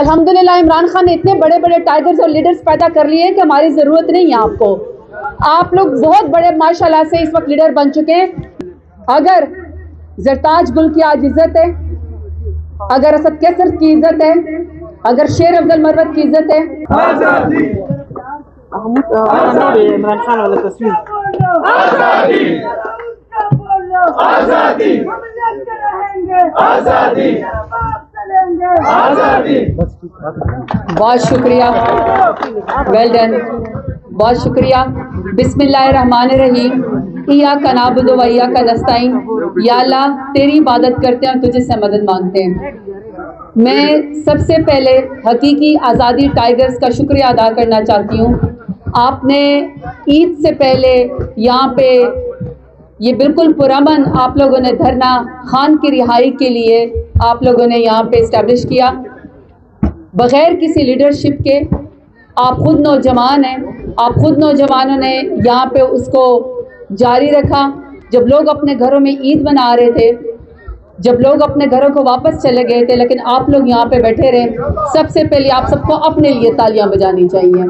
الحمدللہ عمران خان نے اتنے بڑے بڑے ٹائگرز اور لیڈرز پیدا کر لیے ہیں کہ ہماری ضرورت نہیں ہے آپ کو. آپ لوگ بہت بڑے ماشاءاللہ سے اس وقت لیڈر بن چکے ہیں. اگر زرتاج گل کی آج عزت ہے، اگر اسد کیسر کی عزت ہے، اگر شیر افضل مروت کی عزت ہے، عمران خان والا تصویر آزادی آزادی آزادی. بہت شکریہ، ویل ڈن، بہت شکریہ. بسم اللہ الرحمن الرحیم. ایاک نعبد و ایاک نستعین. یا اللہ تیری عبادت کرتے ہیں اور تجھے سے مدد مانگتے ہیں. میں سب سے پہلے حقیقی آزادی ٹائگرز کا شکریہ ادا کرنا چاہتی ہوں. آپ نے عید سے پہلے یہاں پہ یہ بالکل پرامن آپ لوگوں نے دھرنا خان کی رہائی کے لیے آپ لوگوں نے یہاں پہ اسٹیبلش کیا بغیر کسی لیڈرشپ کے. آپ خود نوجوان ہیں، آپ خود نوجوانوں نے یہاں پہ اس کو جاری رکھا. جب لوگ اپنے گھروں میں عید منا رہے تھے، جب لوگ اپنے گھروں کو واپس چلے گئے تھے، لیکن آپ لوگ یہاں پہ بیٹھے رہے. سب سے پہلے آپ سب کو اپنے لیے تالیاں بجانی چاہیے.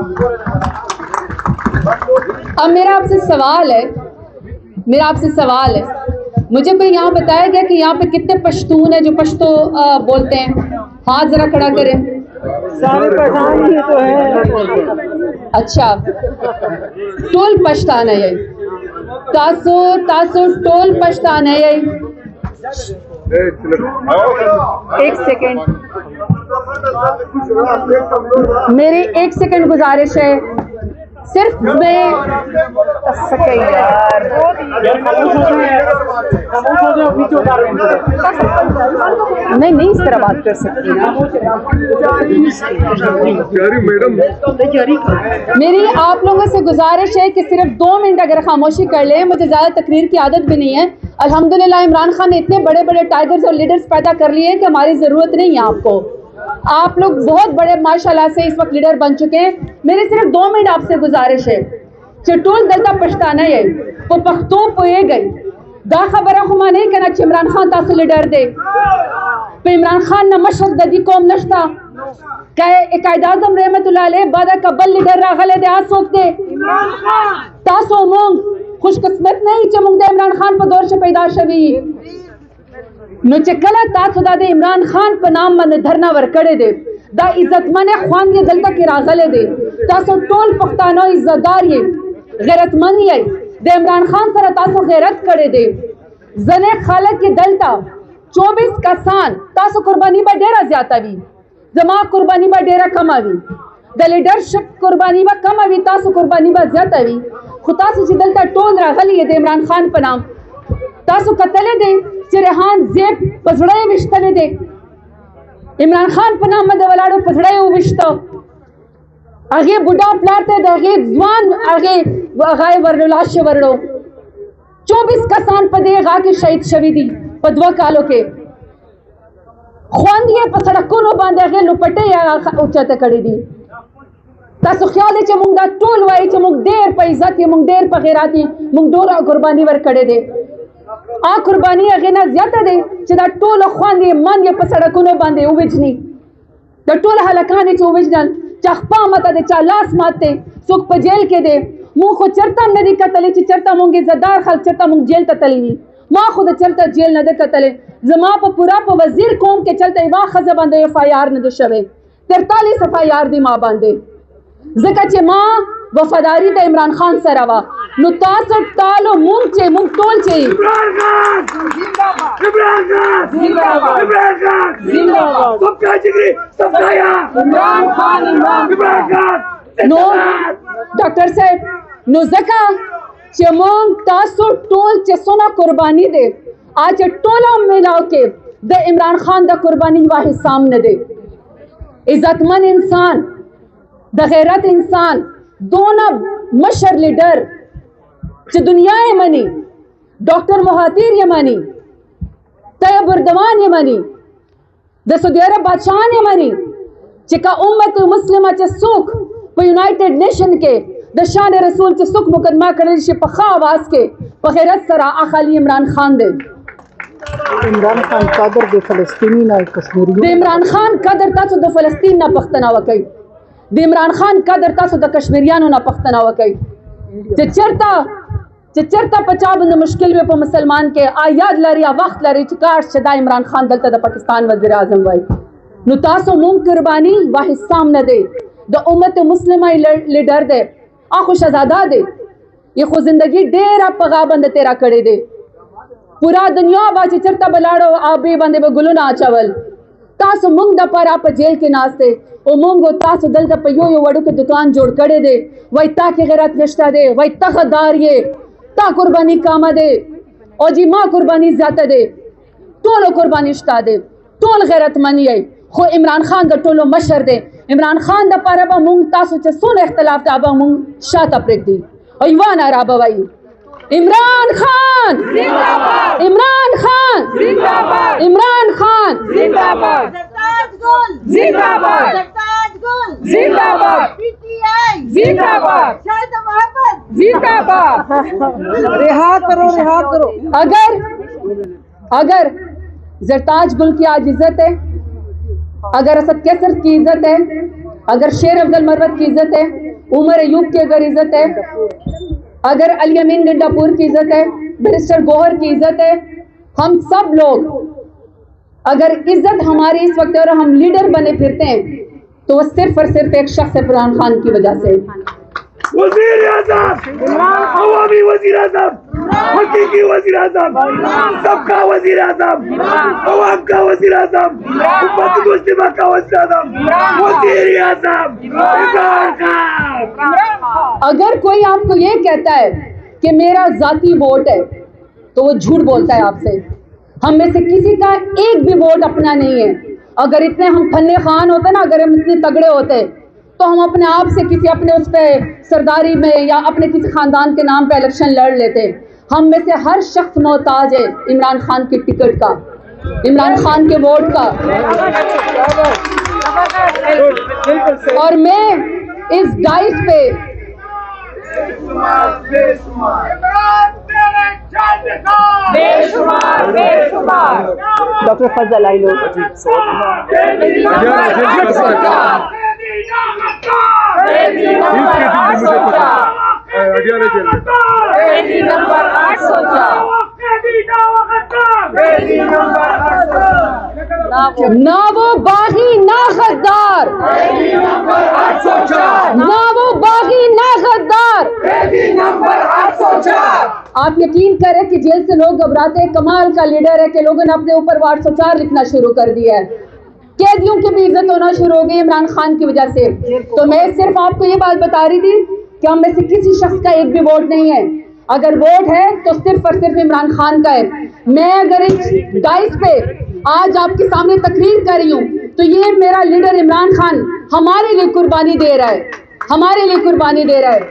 اب میرا آپ سے سوال ہے، مجھے کوئی یہاں بتایا گیا کہ یہاں پہ کتنے پشتون ہیں جو پشتو بولتے ہیں؟ ہاتھ ذرا کھڑا کریں. سارے پٹھان ہی تو ہے. اچھا، ٹول پشتان ہے یہ، تاسو ٹول پشتان ہے یہ. ایک سیکنڈ، میری ایک سیکنڈ گزارش ہے. صرف میں نہیں اس طرح بات کر سکتی. میری آپ لوگوں سے گزارش ہے کہ صرف 2 منٹ اگر خاموشی کر لیں. مجھے زیادہ تقریر کی عادت بھی نہیں ہے. الحمدللہ عمران خان نے اتنے بڑے بڑے ٹائگرز اور لیڈرز پیدا کر لیے ہیں کہ ہماری ضرورت نہیں ہے آپ کو. آپ لوگ بہت بڑے ماشاءاللہ سے اس وقت لیڈر بن چکے ہیں. میری صرف 2 منٹ آپ سے گزارش ہے. چٹول دلتا پشتانہ ہے وہ پختو پوئے گئی دا خبرہ خما نہیں کہنا کہ عمران خان تاسو لیڈر دے پہ عمران خان نہ مشرق ددی قوم نشتا کہ قائد اعظم رحمت اللہ علیہ بعد قبل لیڈر راغلے دے آسوک دے تاسو مونگ خوش قسمت نہیں چمونگ دے عمران خان پہ دور سے پیدا شوی نو چکلا تاسو دا دے عمران خان پہ نام من دھرنا ورکڑے دے دا عزت من خوان دی دلتا کی راغلے دے تاسو ٹول پختانو عزت دار یہ غیرت من یہ دے عمران خان سر تاسو غیرت کرے دے زنے خالق کی دلتا 24 کسان تاسو قربانی با ڈیرہ زیادہ بھی زما قربانی با ڈیرہ کم آوی دا لیڈرشپ قربانی با کم آوی تاسو قربانی با زیادہ بھی خود تاسو چی دلتا ٹول راغلی دے عمران خان پنام تاسو قتلے دے چرہان زیب پزڑے وشتلے دے عمران خان پنام مدے ولاڑو پزڑے وشتو آگے بڑھا پلاتے دے آگے زوان آگے غائب ورلو لاش ورلو 24 کسان پدے غا کے شہید شوی دی پدوا کالو کے خوان دیئے پسڑکونو باندے آگے لپٹے یا اچھاتے کڑی دی تاسو خیالے چا مونگ دا ٹول وائی چا مونگ دیر پا عزت یا مونگ دیر پا غیراتی مونگ دورا قربانی ور کڑے دے قربانی آگے نا زیادہ دے چا دا ٹول خوان دیئے من یا پسڑکونو باندے اوجنی دا ٹول حلقانی چا اوجنل چا خپا متا دے چا لاس ماتے سوک پا جیل کے دے مو خود چرتا ندی قتلے چی چرتا مونگی زدار خلق چرتا مونگ جیل تتلی ما خود چرتا جیل ندی قتلے زما پا پورا پا وزیر قوم کے چلتا ایوا خزا باندے FIR ندی شوے 43 FIR دی ماں باندے زکا چے ماں وفاداری تا عمران خان سروا نو تاسو تالو مونگ چے مونگ ٹول چے نو ڈاکٹر صاحب نو زکا چے مونگ تاسو ٹول چے سونا قربانی دے آج ٹولا ملاو کے دا عمران خان دا قربانی واحد سامنے دے عزت من انسان دا غیرت انسان دونا مشر لیڈر چے دنیا منی ڈاکٹر مہاتیر یمانی طیب اردوان یمانی دا سعودی عرب بادشاہان یمانی چے کا امت مسلمہ چے سوک پا یونائٹڈ نیشن کے دا شان رسول چے سوک مقدمہ کرنشی پا خواہ آواز کے پا غیرت سرا آخالی عمران خان دے عمران خان قادر د فلسطینی نه کشمیری د عمران خان قدر تاسو د فلسطین نه پښتنه وکړئ، د عمران خان قدر تاسو د کشمیریانو نه پښتنه وکړئ. چې چرته په چا باندې مشکل وي په مسلمان کې یاد لري یا وخت لري چې کاش چې دا عمران خان دلته د پاکستان وزیر اعظم وای. نو تاسو مونږ قربانی وا حصام نه دی د امت مسلمه لیډر دی اخو شهزاده دی یہ خو زندگی ډیره په غا باندې تیرا کړی دی. پورا دنیا با چې چرته بلاړو آبی باندې به ګلونه اچول. تاسو مونږ د پاره په جیل کې ناشته او مونږ تاسو دلته په یو وړو کې دکان جوړ کړی دی. وای تا کې غیرت نشته دی، وای تا غدار یې، تا قربانی کامه دی او جی ما قربانی زیاته دی، ټول قربانی شته دی، ټول غیرتمن یې. خو عمران خان د ټولو مشر دی. عمران خان د پاره به مونږ تاسو چې څونه اختلاف ته به مونږ شاته پرېږدي او یوه ناره به وایي عمران خان زندہ باد، عمران خان زندہ باد، عمران خان زندہ باد، سرتاج گل زندہ باد، سرتاج گل زندہ باد، پی ٹی آئی زندہ باد، شاہد محمد زندہ باد. رہا کرو اگر زرتاج گل کی آج عزت ہے، اگر اسد کیسر کی عزت ہے، اگر شیر افضل مروت کی عزت ہے، عمر ایوب کی اگر عزت ہے، اگر علی امین گنڈا پور کی عزت ہے، بیرسٹر گوہر کی عزت ہے، ہم سب لوگ اگر عزت ہماری اس وقت اور ہم لیڈر بنے پھرتے ہیں تو وہ صرف اور صرف ایک شخص عمران خان کی وجہ سے. وزیر اعظم، عوامی وزیر اعظم، حقیقی وزیر اعظم، سب کا وزیر اعظم، عوام کا وزیر اعظم، امت مسلمہ کا وزیر اعظم، وزیر اعظم عمران خان. اگر کوئی آپ کو یہ کہتا ہے کہ میرا ذاتی ووٹ ہے تو وہ جھوٹ بولتا ہے آپ سے. ہم میں سے کسی کا ایک بھی ووٹ اپنا نہیں ہے. اگر اتنے ہم فن خان ہوتے نا، اگر ہم اتنے تگڑے ہوتے تو ہم اپنے آپ سے کسی اپنے اس پہ سرداری میں یا اپنے کسی خاندان کے نام پہ الیکشن لڑ لیتے. ہم میں سے ہر شخص محتاج ہے عمران خان کی ٹکٹ کا، عمران خان کے ووٹ کا. اور میں اس ڈائس پہ ڈاکٹر فضل آئی لوگ نہ وہ باغی نہ غدار، نہ وہ باغی نہ غدار. آپ یقین کریں کہ جیل سے لوگ گھبراتے ہیں. کمال کا لیڈر ہے کہ لوگوں نے اپنے اوپر 804 لکھنا شروع کر دیا ہے. قیدیوں کی بھی عزت ہونا شروع ہو گئی عمران خان کی وجہ سے. تو میں صرف آپ کو یہ بات بتا رہی تھی کہ ہم میں سے کسی شخص کا ایک بھی ووٹ نہیں ہے. اگر ووٹ ہے تو صرف اور صرف عمران خان کا ہے. میں اگر اس ڈائس پہ آج آپ کے سامنے تقریر کر رہی ہوں تو یہ میرا لیڈر عمران خان ہمارے لیے قربانی دے رہا ہے، ہمارے لیے قربانی دے رہا ہے.